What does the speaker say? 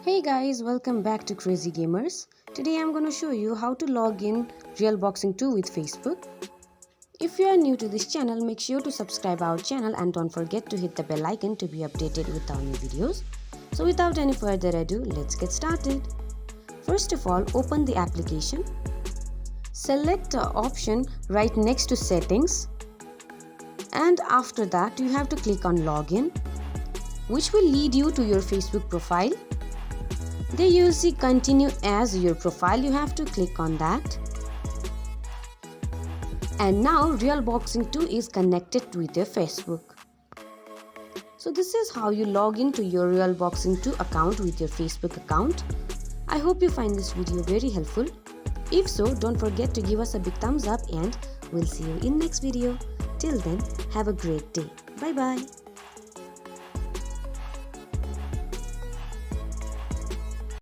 Hey guys, welcome back to Crazy Gamers. Today I'm going to show you how to log in Realboxing 2 with Facebook. If you are new to this channel, make sure to subscribe our channel and don't forget to hit the bell icon to be updated with our new videos. So without any further ado, let's get started. First of all, open the application. Select the option right next to settings. And after that, you have to click on login, which will lead you to your Facebook profile. There you see continue as your profile, you have to click on that. And now Realboxing 2 is connected with your Facebook. So this is how you log into your Realboxing 2 account with your Facebook account. I hope you find this video very helpful. If so, don't forget to give us a big thumbs up and we'll see you in next video. Till then, have a great day. Bye bye.